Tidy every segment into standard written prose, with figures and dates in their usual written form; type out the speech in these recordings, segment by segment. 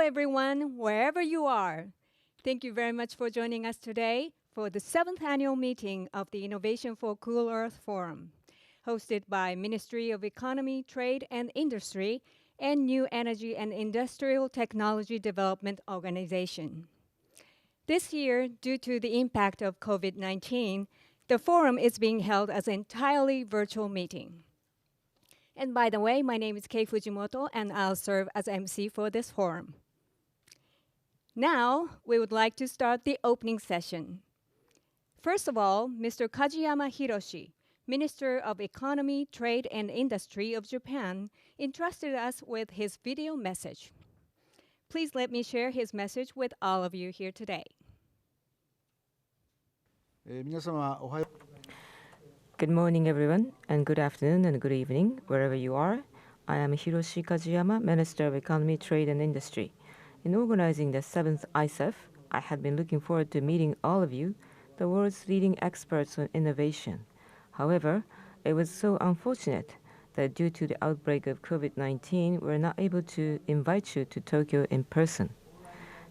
everyone, wherever you are. Thank you very much for joining us today for the 7th annual meeting of the Innovation for Cool Earth Forum, hosted by Ministry of Economy, Trade and Industry and New Energy and Industrial Technology Development Organization. This year, due to the impact of COVID-19, the forum is being held as an entirely virtual meeting. And by the way, my name is Kei Fujimoto, and I'll serve as MC for this forum. Now, we would like to start the opening session. First of all, Mr. Kajiyama Hiroshi, Minister of Economy, Trade and Industry of Japan, entrusted us with his video message. Please let me share his message with all of you here today. Good morning, everyone, and good afternoon and good evening, wherever you are. I am Hiroshi Kajiyama, Minister of Economy, Trade and Industry. In organizing the 7th ICEF, I had been looking forward to meeting all of you, the world's leading experts on innovation. However, it was so unfortunate that due to the outbreak of COVID-19, we're not able to invite you to Tokyo in person.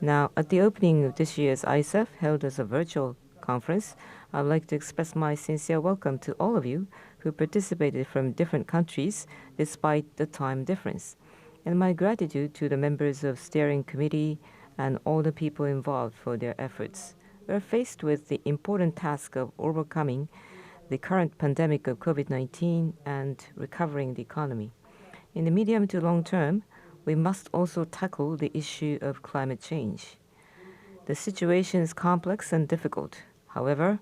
Now, at the opening of this year's ICEF, held as a virtual conference, I would like to express my sincere welcome to all of you who participated from different countries despite the time difference, and my gratitude to the members of steering committee and all the people involved for their efforts. We are faced with the important task of overcoming the current pandemic of COVID-19 and recovering the economy. In the medium to long term, we must also tackle the issue of climate change. The situation is complex and difficult. However,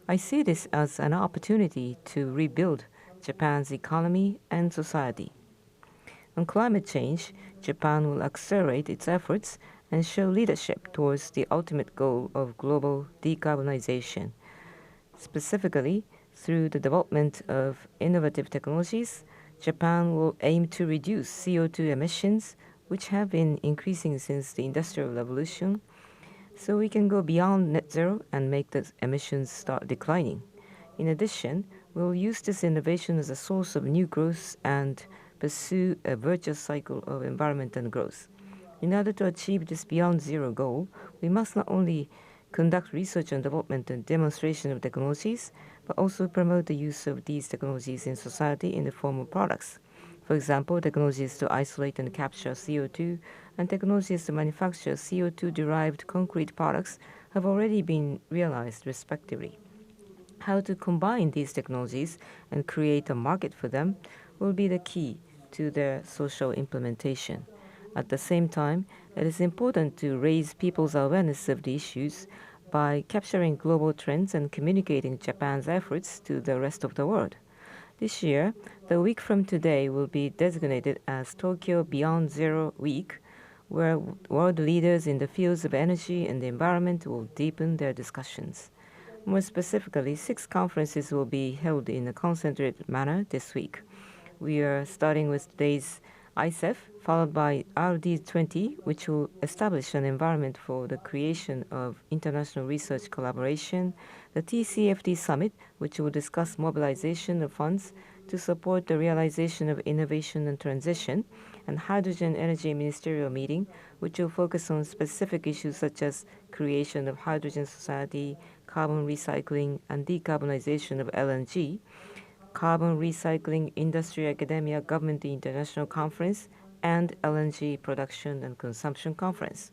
I see this as an opportunity to rebuild Japan's economy and society. On climate change, Japan will accelerate its efforts and show leadership towards the ultimate goal of global decarbonization. Specifically, through the development of innovative technologies, Japan will aim to reduce CO2 emissions, which have been increasing since the Industrial Revolution, so we can go beyond net zero and make the emissions start declining. In addition, we will use this innovation as a source of new growth and pursue a virtuous cycle of environment and growth. In order to achieve this beyond zero goal, we must not only conduct research and development and demonstration of technologies, but also promote the use of these technologies in society in the form of products. For example, technologies to isolate and capture CO2 and technologies to manufacture CO2-derived concrete products have already been realized respectively. How to combine these technologies and create a market for them will be the key to their social implementation. At the same time, it is important to raise people's awareness of the issues by capturing global trends and communicating Japan's efforts to the rest of the world. This year, the week from today will be designated as Tokyo Beyond Zero Week, where world leaders in the fields of energy and the environment will deepen their discussions. More specifically, 6 conferences will be held in a concentrated manner this week. We are starting with today's ICEF, followed by RD20, which will establish an environment for the creation of international research collaboration, the TCFD Summit, which will discuss mobilization of funds to support the realization of innovation and transition, and Hydrogen Energy Ministerial Meeting, which will focus on specific issues such as creation of hydrogen society, carbon recycling, and decarbonization of LNG, Carbon Recycling Industry Academia Government International Conference, and LNG Production and Consumption Conference.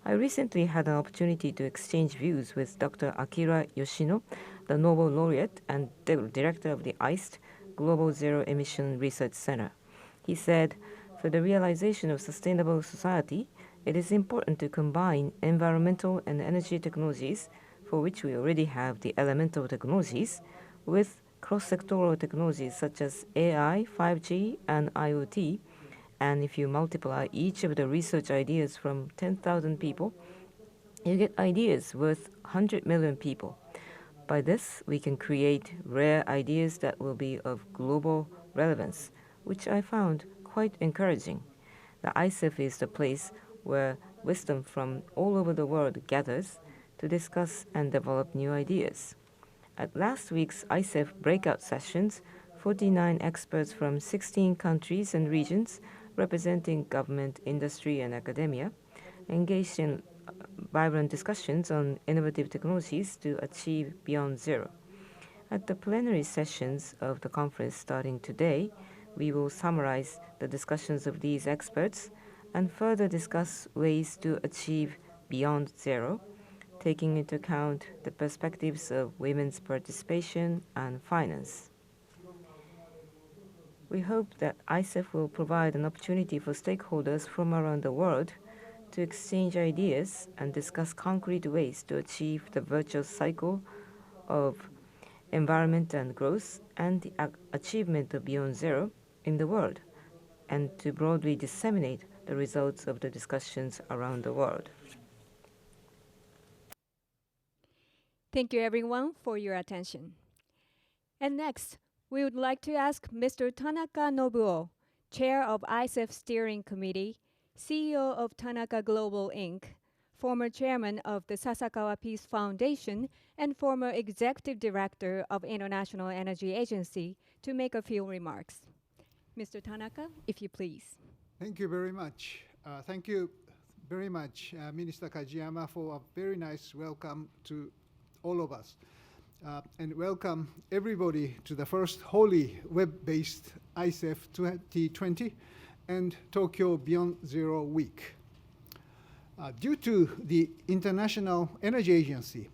I recently had an opportunity to exchange views with Dr. Akira Yoshino, the Nobel laureate and director of the ICEF Global Zero Emission Research Center. He said, for the realization of sustainable society, it is important to combine environmental and energy technologies, for which we already have the elemental technologies, with cross-sectoral technologies such as AI, 5G, and IoT. And if you multiply each of the research ideas from 10,000 people, you get ideas worth 100 million people. By this, we can create rare ideas that will be of global relevance, which I found quite encouraging. The ICEF is the place where wisdom from all over the world gathers to discuss and develop new ideas. At last week's ICEF breakout sessions, 49 experts from 16 countries and regions representing government, industry, and academia engaged in vibrant discussions on innovative technologies to achieve beyond zero. At the plenary sessions of the conference starting today, we will summarize the discussions of these experts and further discuss ways to achieve beyond zero, taking into account the perspectives of women's participation and finance. We hope that ICEF will provide an opportunity for stakeholders from around the world to exchange ideas and discuss concrete ways to achieve the virtuous cycle of environment and growth and the achievement of beyond zero in the world, and to broadly disseminate the results of the discussions around the world. Thank you everyone for your attention. And next, we would like to ask Mr. Tanaka Nobuo, Chair of ICEF Steering Committee, CEO of Tanaka Global Inc., former chairman of the Sasakawa Peace Foundation, and former executive director of International Energy Agency, to make a few remarks. Mr. Tanaka, if you please. Thank you very much. Thank you very much, Minister Kajiyama, for a very nice welcome to all of us. And welcome everybody to the first wholly web-based ICEF2020 and Tokyo Beyond Zero Week. Due to the International Energy Agency,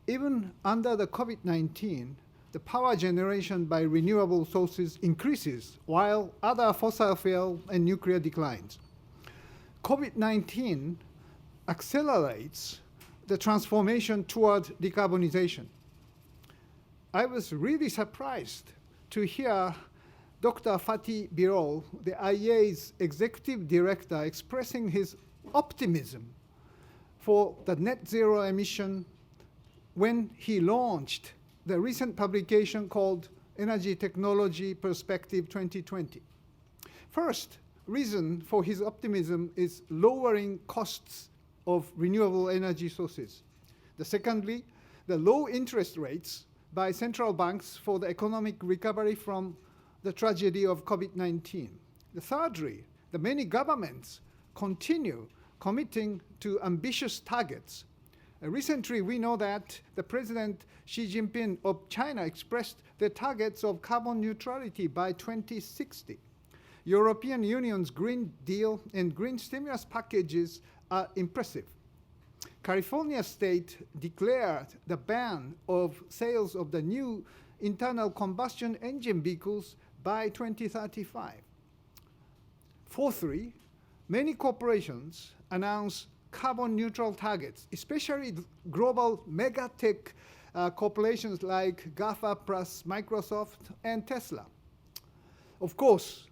even under the COVID-19, the power generation by renewable sources increases while other fossil fuel and nuclear declines. COVID-19 accelerates the transformation toward decarbonization. I was really surprised to hear Dr. Fatih Birol, the IEA's executive director, expressing his optimism for the net zero emission when he launched the recent publication called Energy Technology Perspective 2020. First reason for his optimism is lowering costs of renewable energy sources. Secondly, the low interest rates by central banks for the economic recovery from the tragedy of COVID-19. Thirdly, the many governments continue committing to ambitious targets. Recently, we know that the President Xi Jinping of China expressed the targets of carbon neutrality by 2060. European Union's Green Deal and green stimulus packages are impressive. California state declared the ban of sales of the new internal combustion engine vehicles by 2035. Fourthly, many corporations announce carbon neutral targets, especially global mega tech corporations like GAFA plus Microsoft and Tesla. Of course,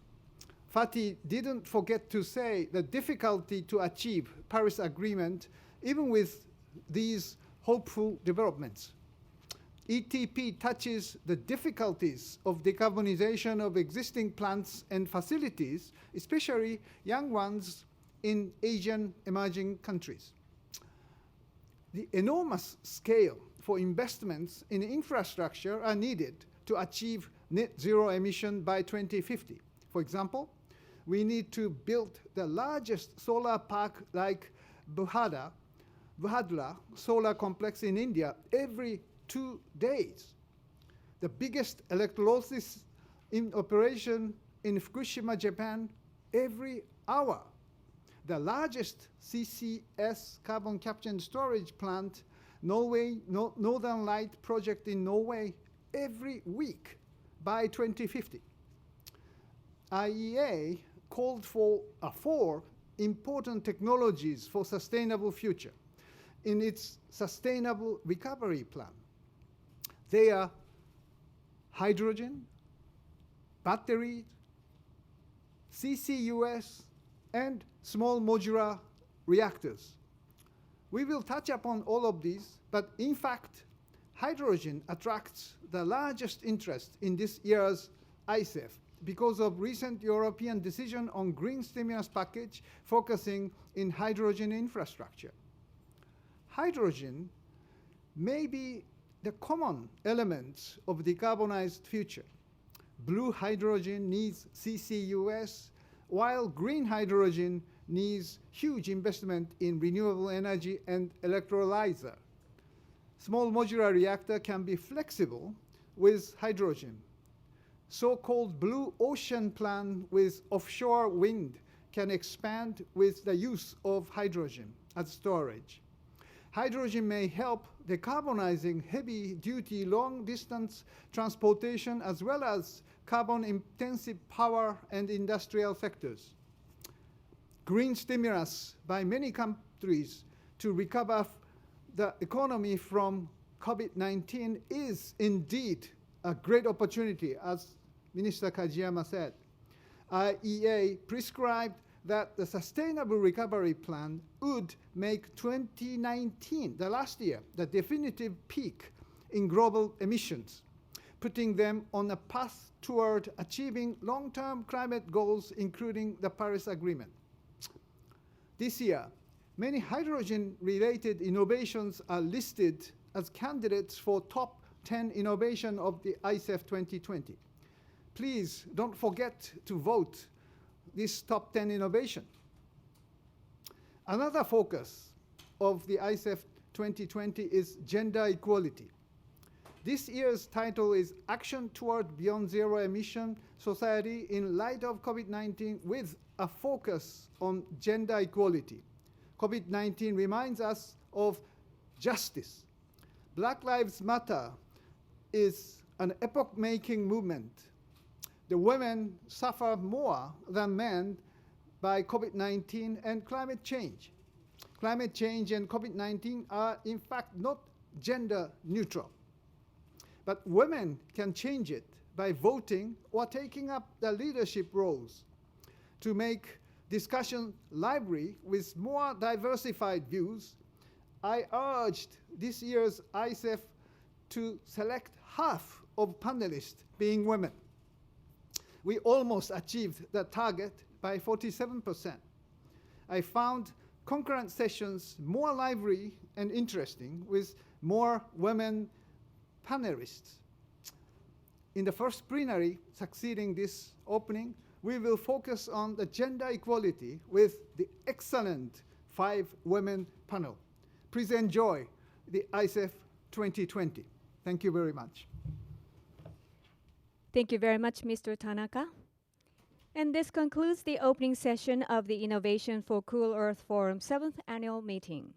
Fatih didn't forget to say the difficulty to achieve Paris Agreement even with these hopeful developments. ETP touches the difficulties of decarbonization of existing plants and facilities, especially young ones in Asian emerging countries. The enormous scale for investments in infrastructure are needed to achieve net zero emission by 2050. For example, we need to build the largest solar park like Bhadla solar complex in India every 2 days. The biggest electrolysis in operation in Fukushima, Japan, every hour. The largest CCS carbon capture and storage plant, Northern Light project in Norway, every week by 2050. IEA called for 4 important technologies for sustainable future in its Sustainable Recovery Plan. They are hydrogen, batteries, CCUS, and small modular reactors. We will touch upon all of these, but in fact, hydrogen attracts the largest interest in this year's ICEF because of recent European decision on green stimulus package focusing in hydrogen infrastructure. Hydrogen may be the common elements of decarbonized future. Blue hydrogen needs CCUS, while green hydrogen needs huge investment in renewable energy and electrolyzer. Small modular reactor can be flexible with hydrogen. So-called blue ocean plan with offshore wind can expand with the use of hydrogen as storage. Hydrogen may help decarbonizing heavy-duty long-distance transportation as well as carbon-intensive power and industrial sectors. Green stimulus by many countries to recover the economy from COVID-19 is indeed a great opportunity, as Minister Kajiyama said. IEA prescribed that the Sustainable Recovery Plan would make 2019, the last year, the definitive peak in global emissions, putting them on a path toward achieving long-term climate goals, including the Paris Agreement. This year, many hydrogen-related innovations are listed as candidates for top 10 innovation of the ICEF2020. Please don't forget to vote this top 10 innovation. Another focus of the ICEF 2020 is gender equality. This year's title is Action Toward Beyond Zero Emission Society in Light of COVID-19 with a focus on gender equality. COVID-19 reminds us of justice. Black Lives Matter is an epoch-making movement. The women suffer more than men by COVID-19 and climate change. Climate change and COVID-19 are in fact not gender neutral. But women can change it by voting or taking up the leadership roles. To make discussion lively with more diversified views, I urged this year's ICEF to select half of panelists being women. We almost achieved the target by 47%. I found concurrent sessions more lively and interesting with more women panelists. In the first plenary succeeding this opening, we will focus on the gender equality with the excellent 5 women panel. Please enjoy the ICEF 2020. Thank you very much. Thank you very much, Mr. Tanaka. And this concludes the opening session of the Innovation for Cool Earth Forum 7th Annual Meeting.